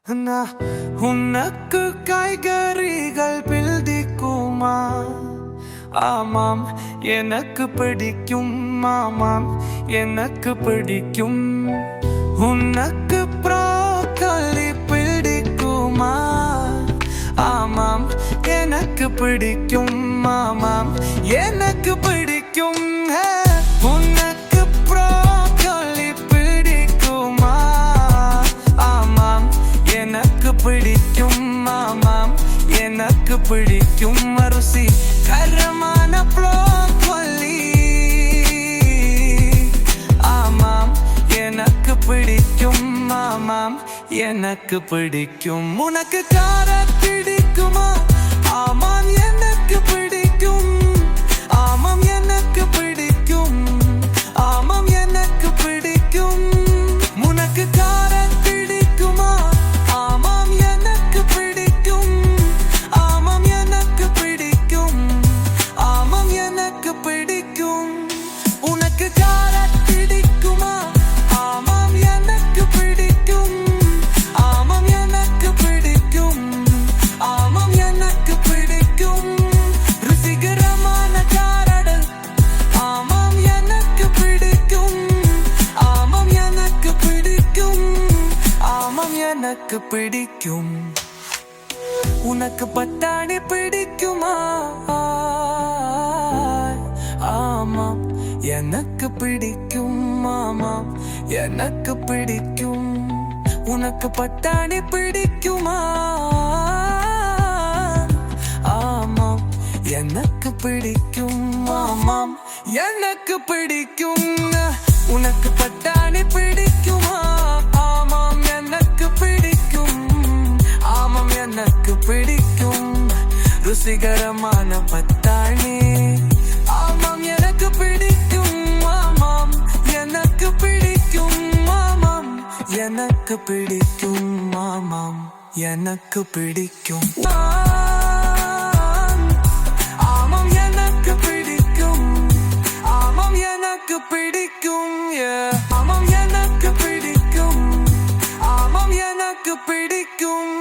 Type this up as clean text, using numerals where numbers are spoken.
உனக்கு காய்கறிகள் பிடிக்குமா? ஆமாம், எனக்கு பிடிக்கும். ஆமாம், எனக்கு பிடிக்கும். உனக்கு ப்ரோக்கோலி பிடிக்குமா? ஆமாம், எனக்கு பிடிக்கும். ஆமாம், எனக்கு பிடிக்கும். உனக்கு ப்ரோக்கோலி பிடிக்குமா? ஆமாம், எனக்கு பிடிக்கும். ஆமாம், எனக்கு பிடிக்கும். ருசிகரமான ப்ரோக்கோலி. ஆமாம், எனக்கு பிடிக்கும். ஆமாம், எனக்கு பிடிக்கும். உனக்கு காரம் பிடிக்குமா? ஆமாம், எனக்கு பிடிக்கும். ஆமாம், எனக்கு பிடிக்கும். ஆமாம், எனக்கு பிடிக்கும். உனக்கு காரம் பிடிக்குமா? ஆமாம், எனக்கு பிடிக்கும். ஆமாம், எனக்கு பிடிக்கும். ஆமாம், எனக்கு பிடிக்கும். உனக்கு காரம் பிடிக்குமா? ஆமாம், எனக்கு பிடிக்கும். ஆமாம், எனக்கு பிடிக்கும். ஆமாம், எனக்கு பிடிக்கும். ருசிகரமான காரடல். ஆமாம், எனக்கு பிடிக்கும். ஆமாம், எனக்கு பிடிக்கும். ஆமாம், எனக்கு பிடிக்கும். உனக்கு பட்டாணி பிடிக்குமா? ஆமாம், எனக்கு பிடிக்கும். ஆமாம், எனக்கு பிடிக்கும். உனக்கு பட்டாணி பிடிக்குமா? ஆமாம், எனக்கு பிடிக்கும். ஆமாம், எனக்கு பிடிக்கும். உனக்கு பட்டாணி பிடிக்குமா? ஆமாம், எனக்கு பிடிக்கும். ஆமாம், எனக்கு பிடிக்கும். ருசிகரமான பட்டாணி. ஆமாம், எனக்கு பிடிக்கும். ஆமாம், எனக்கு பிடிக்கும். ஆமாம், எனக்கு பிடிக்கும். ஆமாம், எனக்கு பிடிக்கும். ஆமாம், எனக்கு பிடிக்கும். ஆமாம், எனக்கு பிடிக்கும். ஆமாம், எனக்கு பிடிக்கும். ஆமாம், எனக்கு பிடிக்கும்.